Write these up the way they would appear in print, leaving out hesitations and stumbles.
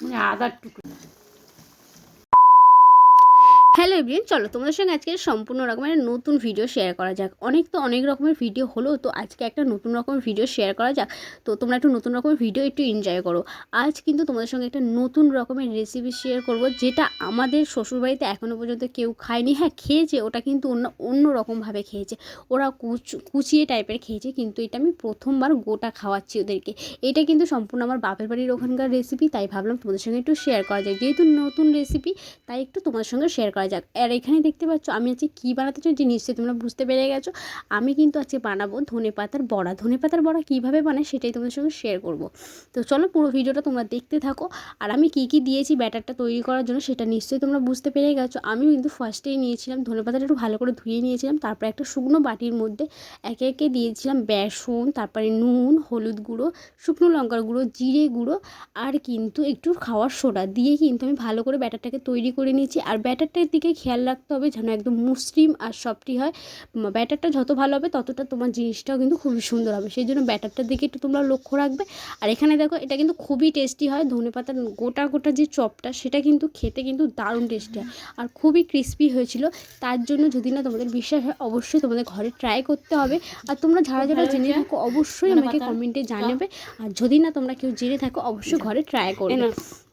মানে আদার টুকরো। Hello everyone, চলো তোমাদের সঙ্গে আজকে সম্পূর্ণ রকমের নতুন ভিডিও শেয়ার করা যাক। অনেক রকমের ভিডিও হলো, তো আজকে একটা নতুন রকমের ভিডিও শেয়ার করা যাক। তো তোমরা একটু নতুন রকমের ভিডিও একটু এনজয় করো। আজ কিন্তু তোমাদের সঙ্গে একটা নতুন রকমের রেসিপি শেয়ার করব, যেটা আমাদের শ্বশুরবাড়িতে এখনও পর্যন্ত কেউ খায়নি। হ্যাঁ, খেয়েছে, ওটা কিন্তু অন্য রকমভাবে খেয়েছে, ওরা কুচিয়ে টাইপের খেয়েছে, কিন্তু এটা আমি প্রথমবার গোটা খাওয়াচ্ছি ওদেরকে। এটা কিন্তু সম্পূর্ণ আমার বাপের বাড়ির ওখানকার রেসিপি, তাই ভাবলাম তোমাদের সঙ্গে একটু শেয়ার করা যায়। যেহেতু নতুন রেসিপি, তাই একটু তোমাদের সঙ্গে শেয়ার করা যাক। আর এখানে দেখতে পাচ্ছ আমি আজকে কী বানাতে চাই, যে নিশ্চয়ই তোমরা বুঝতে পেরে গেছো। আমি কিন্তু আজকে বানাবো ধনেপাতার বড়া। ধনেপাতার বড়া কীভাবে বানায় সেটাই তোমাদের সঙ্গে শেয়ার করব। তো চলো পুরো ভিডিওটা তোমরা দেখতে থাকো। আর আমি কী কী দিয়েছি ব্যাটারটা তৈরি করার জন্য সেটা নিশ্চয়ই তোমরা বুঝতে পেরে গেছো। আমি কিন্তু ফার্স্টেই নিয়েছিলাম ধনেপাতাটা, একটু ভালো করে ধুয়ে নিয়েছিলাম। তারপরে একটা শুকনো বাটির মধ্যে একে একে দিয়েছিলাম বেসন, তারপরে নুন, হলুদ গুঁড়ো, শুকনো লঙ্কার গুঁড়ো, জিরে গুঁড়ো, আর কিন্তু একটু খাওয়ার সোডা দিয়ে কিন্তু আমি ভালো করে ব্যাটারটাকে তৈরি করে নিয়েছি। আর ব্যাটারটার দিকে খেয়াল রাখতে হবে যেন একদম মসৃণ আর সফটই হয়। ব্যাটারটা যত ভালো হবে ততটা তোমার জিনিসটাও কিন্তু খুবই সুন্দর হবে, সেই জন্য ব্যাটারটার দিকে একটু তোমরা লক্ষ্য রাখবে। আর এখানে দেখো, এটা কিন্তু খুবই টেস্টি হয়। ধনেপাতার গোটা গোটা যে চপটা, সেটা কিন্তু খেতে কিন্তু দারুণ টেস্টি হয় আর খুবই ক্রিস্পি হয়েছিল। তার জন্য যদি না তোমাদের বিশ্বাস হয়, অবশ্যই তোমাদের ঘরে ট্রাই করতে হবে। আর তোমরা যারা যারা জেনে থাকো অবশ্যই আমাকে কমেন্টে জানাবে, আর যদি না তোমরা কেউ জেনে থাকো অবশ্যই ঘরে ট্রাই করবে।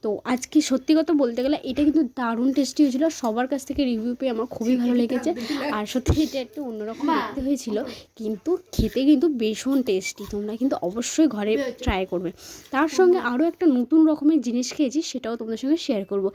তো আজকে সত্যি কথা বলতে গেলে এটা কিন্তু দারুণ টেস্টি হয়েছিল। সবার কাছ থেকে রিভিউ পেয়ে আমার খুবই ভালো লেগেছে। আর সত্যি এটা একটু অন্যরকম দেখতে হয়েছিল, কিন্তু খেতে কিন্তু ভীষণ টেস্টি। তোমরা কিন্তু অবশ্যই ঘরে ট্রাই করবে। তার সঙ্গে আরও একটা নতুন রকমের জিনিস খেয়েছি, সেটাও তোমাদের সঙ্গে শেয়ার করব।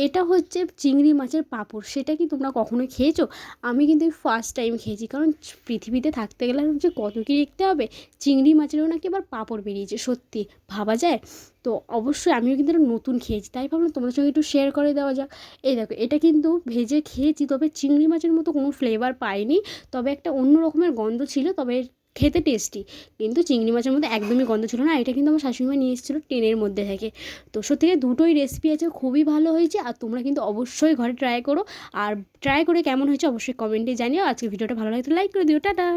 এটা হচ্ছে চিংড়ি মাছের পাঁপড়। সেটা কি তোমরা কখনোই খেয়েছো? আমি কিন্তু ফার্স্ট টাইম খেয়েছি, কারণ পৃথিবীতে থাকতে গেলে যে কত কী দেখতে হবে। চিংড়ি মাছেরও নাকি আবার পাঁপড় বেরিয়েছে, সত্যি ভাবা যায়? তো অবশ্যই আমিও কিন্তু এটা নতুন খেয়েছি, তাই ভাবলাম তোমাদের সঙ্গে একটু শেয়ার করে দেওয়া যাক। এই দেখো, এটা কিন্তু ভেজে খেয়েছি, তবে চিংড়ি মাছের মতো কোনো ফ্লেভার পাইনি। তবে একটা অন্য রকমের গন্ধ ছিল, তবে খেতে টেস্টি। কিন্তু চিংড়ি মাছের মধ্যে একদমই গন্ধ ছিল না। এটা কিন্তু আমার শাশুড়ি মা নিয়ে এসেছিলো ট্রেনের মধ্যে থেকে। তো সত্যি দুটোই রেসিপি আছে, খুবই ভালো হয়েছে। আর তোমরা কিন্তু অবশ্যই ঘরে ট্রাই করো। আর ট্রাই করে কেমন হয়েছে অবশ্যই কমেন্টে জানিও। আজকে ভিডিওটা ভালো লাগলে লাইক করে দিও। টাটা।